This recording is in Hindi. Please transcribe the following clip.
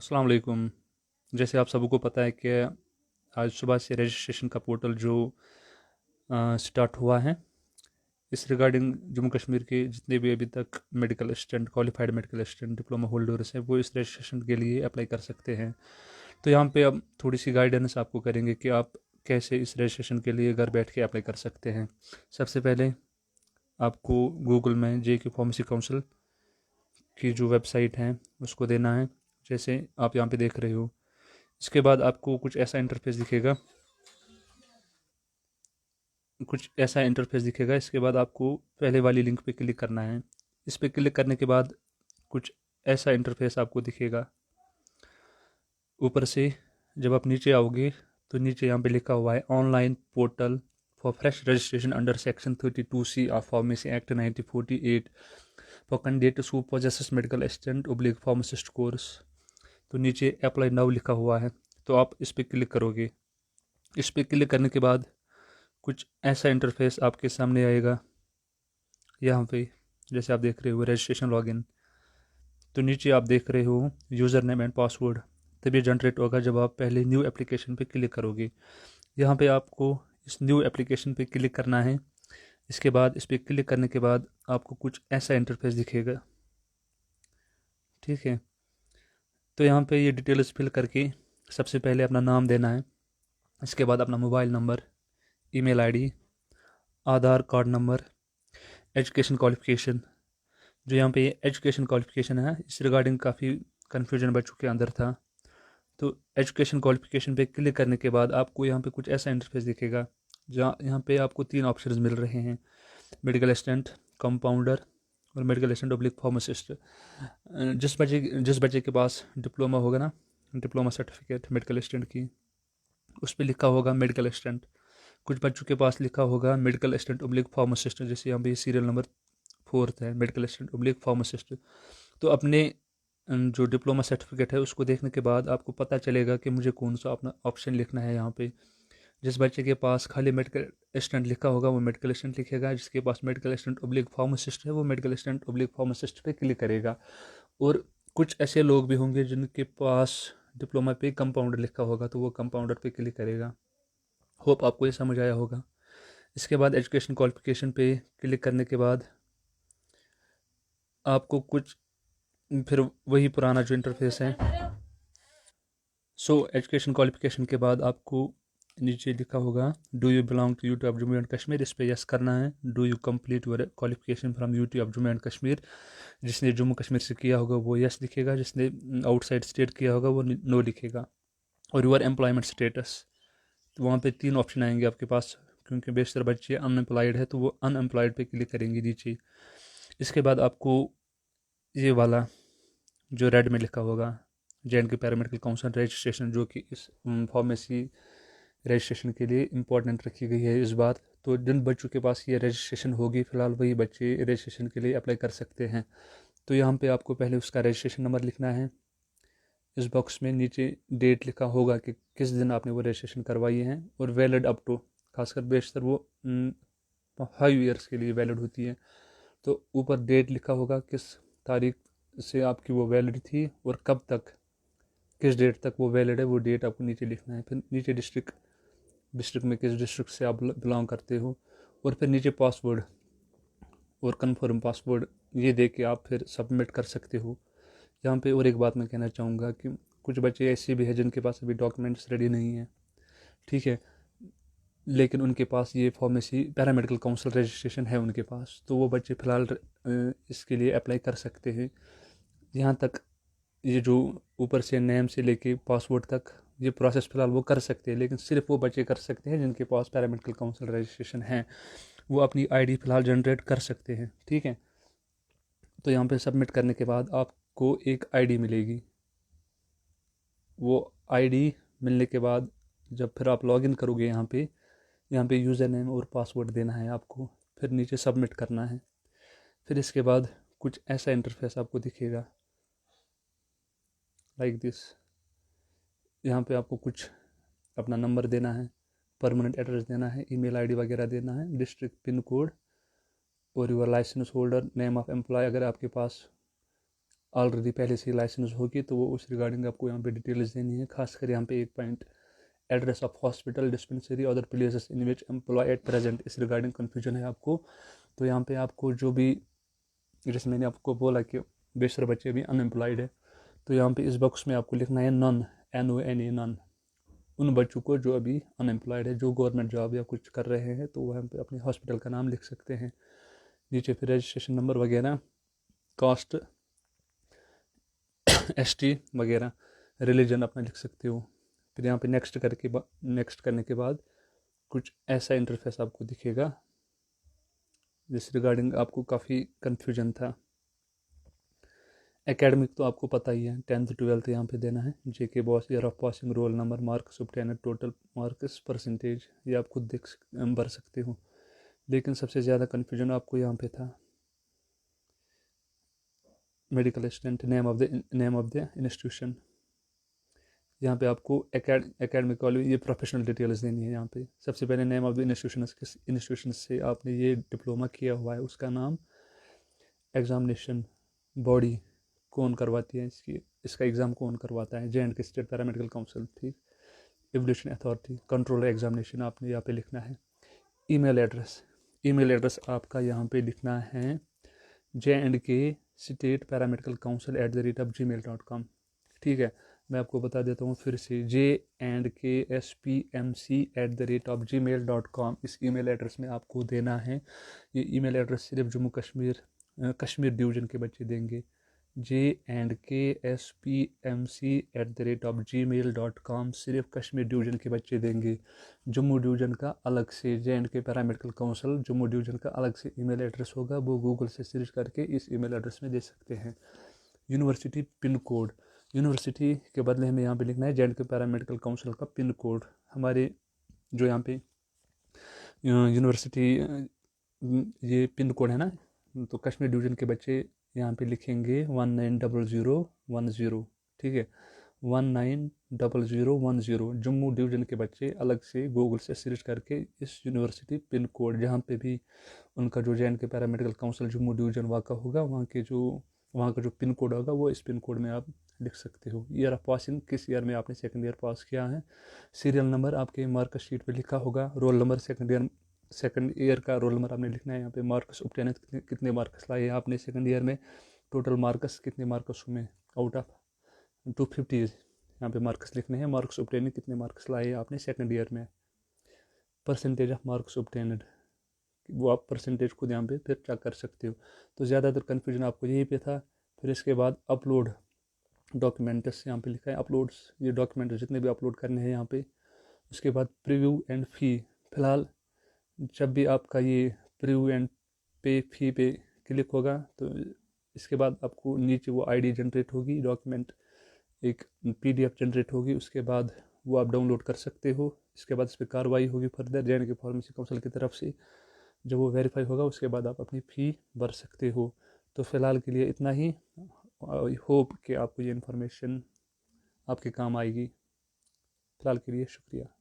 अस्सलाम वालेकुम। जैसे आप सबको पता है कि आज सुबह से रजिस्ट्रेशन का पोर्टल जो स्टार्ट हुआ है, इस रिगार्डिंग जम्मू कश्मीर के जितने भी अभी तक medical assistant, qualified medical assistant, diploma holders हैं, वो इस रजिस्ट्रेशन के लिए अप्लाई कर सकते हैं। तो यहाँ पे अब थोड़ी सी गाइडेंस आपको करेंगे कि आप कैसे इस रजिस्ट्रेशन के लिए घर बैठ के अप्लाई कर सकते हैं। सबसे पहले आपको गूगल में JK फार्मेसी काउंसिल की जो वेबसाइट है उसको देना है, जैसे आप यहाँ पे देख रहे हो। इसके बाद आपको कुछ ऐसा इंटरफेस दिखेगा। इसके बाद आपको पहले वाली लिंक पे क्लिक करना है। इस पे क्लिक करने के बाद कुछ ऐसा इंटरफेस आपको दिखेगा। ऊपर से जब आप नीचे आओगे तो नीचे यहाँ पे लिखा हुआ है online portal for fresh registration under section 32C of pharmacy act 1948 for candidates who possesses medical assistant oblique pharmacist course. तो नीचे अप्लाई नाउ लिखा हुआ है, तो आप इस पर क्लिक करोगे। इस पर क्लिक करने के बाद कुछ ऐसा इंटरफेस आपके सामने आएगा। यहाँ पे जैसे आप देख रहे हो रजिस्ट्रेशन लॉगिन, तो नीचे आप देख रहे हो यूज़र नेम एंड पासवर्ड तभी जनरेट होगा जब आप पहले न्यू एप्लीकेशन पे क्लिक करोगे। यहाँ पे आपको इस न्यू एप्लीकेशन पे क्लिक करना है। इसके बाद इस पर क्लिक करने के बाद आपको कुछ ऐसा इंटरफेस दिखेगा। ठीक है, तो यहाँ पे ये डिटेल्स फिल करके सबसे पहले अपना नाम देना है। इसके बाद अपना मोबाइल नंबर, ईमेल आईडी, आधार कार्ड नंबर, एजुकेशन क्वालिफिकेशन। जो यहाँ पे एजुकेशन क्वालिफिकेशन है, इस रिगार्डिंग काफ़ी कन्फ्यूजन बच्चों के अंदर था। तो एजुकेशन क्वालिफिकेशन पे क्लिक करने के बाद आपको यहाँ पे कुछ ऐसा इंटरफेस दिखेगा जहाँ यहाँ पे आपको 3 ऑप्शंस मिल रहे हैं: मेडिकल असिस्टेंट, कंपाउंडर और मेडिकल असिस्टेंट ओब्लिक फार्मासिस्ट। जिस बच्चे के पास डिप्लोमा होगा ना, डिप्लोमा सर्टिफिकेट मेडिकल असिस्टेंट की, उस पर लिखा होगा मेडिकल असिस्टेंट। कुछ बच्चों के पास लिखा होगा मेडिकल असिस्टेंट ओब्लिक फार्मासिस्ट, जैसे यहाँ पे सीरियल नंबर 4 है, मेडिकल असिस्टेंट ओब्लिक फार्मासिस्ट। तो अपने जो डिप्लोमा सर्टिफिकेट है उसको देखने के बाद आपको पता चलेगा कि मुझे कौन सा अपना ऑप्शन लिखना है। यहाँ पे जिस बच्चे के पास खाली मेडिकल असिस्टेंट लिखा होगा वो मेडिकल असिस्टेंट लिखेगा, जिसके पास मेडिकल असिस्टेंट ओब्लिक फार्मासिस्ट है वो मेडिकल असिस्टेंट ओब्लिक फार्मासिस्ट पे क्लिक करेगा। और कुछ ऐसे लोग भी होंगे जिनके पास डिप्लोमा पे कंपाउंडर लिखा होगा तो वो कंपाउंडर पे क्लिक करेगा। होप आपको ये समझ आया होगा। इसके बाद एजुकेशन क्वालिफिकेशन पे क्लिक करने के बाद आपको कुछ फिर वही पुराना जो इंटरफेस है। एजुकेशन क्वालिफिकेशन के बाद आपको नीचे लिखा होगा do you belong to UT of Jammu and Kashmir, इस पर यस करना है। Do you complete your qualification from UT of Jammu and Kashmir, जिसने जम्मू कश्मीर से किया होगा वो यस लिखेगा, जिसने आउटसाइड स्टेट किया होगा वो नो लिखेगा। और यूर एम्प्लॉयमेंट स्टेटस, तो वहाँ पे 3 ऑप्शन आएंगे आपके पास, क्योंकि बेशतर बच्चे अनएम्प्लॉयड है तो वो अनएम्प्लॉयड पे क्लिक करेंगे नीचे। इसके बाद आपको ये वाला जो रेड में लिखा होगा JNK पैरामेडिकल काउंसिल रजिस्ट्रेशन, जो कि इस फार्मेसी रजिस्ट्रेशन के लिए इम्पोर्टेंट रखी गई है इस बार। तो जिन बच्चों के पास ये रजिस्ट्रेशन होगी फ़िलहाल वही बच्चे रजिस्ट्रेशन के लिए अप्लाई कर सकते हैं। तो यहाँ पे आपको पहले उसका रजिस्ट्रेशन नंबर लिखना है। इस बॉक्स में नीचे डेट लिखा होगा कि किस दिन आपने वो रजिस्ट्रेशन करवाई है, और वैलिड अप टू, खासकर बेशतर वो 5 ईयर्स के लिए वैलिड होती है। तो ऊपर डेट लिखा होगा किस तारीख से आपकी वो वैलिड थी और कब तक, किस डेट तक वो वैलिड है, वो डेट आपको नीचे लिखना है। फिर नीचे डिस्ट्रिक्ट में किस डिस्ट्रिक्ट से आप बिलोंग करते हो, और फिर नीचे पासवर्ड और कन्फर्म पासवर्ड ये दे के आप फिर सबमिट कर सकते हो। यहाँ पे और एक बात मैं कहना चाहूँगा कि कुछ बच्चे ऐसे भी हैं जिनके पास अभी डॉक्यूमेंट्स रेडी नहीं है, ठीक है, लेकिन उनके पास ये फार्मेसी पैरामेडिकल काउंसिल रजिस्ट्रेशन है उनके पास, तो वो बच्चे फ़िलहाल इसके लिए अप्लाई कर सकते हैं। यहाँ तक ये जो ऊपर से नेम से लेके पासवर्ड तक ये प्रोसेस फ़िलहाल वो कर सकते हैं, लेकिन सिर्फ वो बच्चे कर सकते हैं जिनके पास पैरामेडिकल काउंसिल रजिस्ट्रेशन है। वो अपनी आईडी फ़िलहाल जनरेट कर सकते हैं, ठीक है। तो यहाँ पे सबमिट करने के बाद आपको एक आईडी मिलेगी। वो आईडी मिलने के बाद जब फिर आप लॉगिन करोगे यहाँ पे यूज़र नेम और पासवर्ड देना है आपको, फिर नीचे सबमिट करना है। फिर इसके बाद कुछ ऐसा इंटरफेस आपको दिखेगा लाइक दिस। यहाँ पे आपको कुछ अपना नंबर देना है, परमानेंट एड्रेस देना है, ईमेल आईडी वगैरह देना है, डिस्ट्रिक्ट पिन कोड और your licence holder name of employ, अगर आपके पास ऑलरेडी पहले से लाइसेंस होगी तो वो उस रिगार्डिंग आपको यहाँ पे डिटेल्स देनी है। खासकर यहाँ पे एक point, address of hospital, dispensary, other places in which employ at present, इस रिगार्डिंग कन्फ्यूजन है आपको। तो यहाँ पे आपको जो भी, जैसे मैंने आपको बोला कि बेशतर बच्चे भी अनएम्प्लॉयड है, तो यहाँ पे इस बॉक्स में आपको लिखना है नन, NONE, नन। उन बच्चों को जो अभी अनएम्प्लॉयड है, जो गवर्नमेंट जॉब या कुछ कर रहे हैं, तो वहाँ पे अपने हॉस्पिटल का नाम लिख सकते हैं। नीचे फिर रजिस्ट्रेशन नंबर वगैरह, कास्ट, ST वगैरह, रिलीजन अपना लिख सकते हो। फिर यहाँ पे नेक्स्ट करने के बाद कुछ ऐसा इंटरफेस आपको दिखेगा जिस रिगार्डिंग आपको काफ़ी कन्फ्यूजन था। एकेडमिक तो आपको पता ही है, 10th 12th यहाँ पे देना है। JK boss, year of passing, roll number, marks obtained, total marks, percentage, ये आप खुद भर सकते हो। लेकिन सबसे ज़्यादा कन्फ्यूजन आपको यहाँ पे था medical assistant, name of the institution. यहाँ पे आपको एकेडमिक कॉलेज, ये प्रोफेशनल डिटेल्स देनी है। यहाँ पे सबसे पहले नेम ऑफ द इंस्टीट्यूशन, किस इंस्टीट्यूशन से आपने ये डिप्लोमा किया हुआ है उसका नाम, एग्जामिनेशन बॉडी कौन करवाती है, इसका एग्ज़ाम कौन करवाता है, J&K स्टेट पैरामेडिकल काउंसिल, ठीक। एवल्यूशन अथॉरिटी, कंट्रोल एग्जामिनेशन आपने यहाँ पे लिखना है। ईमेल एड्रेस आपका यहाँ पे लिखना है J&K state paramedical council @gmail.com, ठीक है। मैं आपको बता देता हूँ फिर से, JNKSPMC@gmail.com, इस ईमेल एड्रेस में आपको देना है। ये ईमेल एड्रेस सिर्फ जम्मू कश्मीर डिवीज़न के बच्चे देंगे। JNKSPMC@gmail.com सिर्फ कश्मीर डिवीज़न के बच्चे देंगे। जम्मू डिवीज़न का अलग से, J&K paramedical council Jammu division का अलग से ईमेल एड्रेस होगा, वो गूगल से सर्च करके इस ईमेल एड्रेस में दे सकते हैं। यूनिवर्सिटी पिन कोड, यूनिवर्सिटी के बदले हमें यहाँ पे लिखना है J&K पैरामेडिकल काउंसिल का पिन कोड। हमारे जो यहाँ पे यूनिवर्सिटी ये पिन कोड है ना, तो कश्मीर डिवीज़न के बच्चे यहाँ पे लिखेंगे 190010, ठीक है, 190010। जम्मू डिवीज़न के बच्चे अलग से गूगल से सर्च करके इस यूनिवर्सिटी पिन कोड, जहाँ पे भी उनका जो J&K paramedical council Jammu division वाक़ा होगा, वहाँ का जो पिन कोड होगा, वो इस पिन कोड में आप लिख सकते हो। ईयर ऑफ पासिंग, किस ईयर में आपने सेकंड ईयर पास किया है। सीरियल नंबर आपके मार्क्स शीट पे लिखा होगा। रोल नंबर, सेकंड ईयर का रोल नंबर आपने लिखना है। यहाँ पे मार्क्स ऑब्टेन, कितने मार्क्स लाए आपने सेकंड ईयर में, टोटल मार्क्स कितने मार्क्स में आउट ऑफ 250, यहाँ पे मार्क्स लिखने हैं। मार्क्स ऑब्टेन, कितने मार्क्स लाए आपने सेकंड ईयर में। परसेंटेज ऑफ मार्क्स ऑब्टेन्ड, वो आप परसेंटेज खुद यहाँ पे फिर चेक कर सकते हो। तो ज़्यादातर कन्फ्यूजन आपको यहीं पे था। फिर इसके बाद अपलोड डॉक्यूमेंट्स, यहाँ पे लिखा है अपलोड्स, ये डॉक्यूमेंट जितने भी अपलोड करने हैं यहाँ पे। उसके बाद प्रीव्यू एंड फ़ी, फ़िलहाल जब भी आपका ये प्रीव्यू एंड फ़ी पे क्लिक होगा तो इसके बाद आपको नीचे वो ID जनरेट होगी, डॉक्यूमेंट एक PDF जनरेट होगी, उसके बाद वो आप डाउनलोड कर सकते हो। इसके बाद इस पर कार्रवाई होगी फर्दर J&K फार्मेसी काउंसिल की तरफ से। जब वो वेरीफाई होगा उसके बाद आप अपनी फ़ी भर सकते हो। तो फ़िलहाल के लिए इतना ही। आई होप कि आपको ये इन्फॉर्मेशन आपके काम आएगी। फ़िलहाल के लिए शुक्रिया।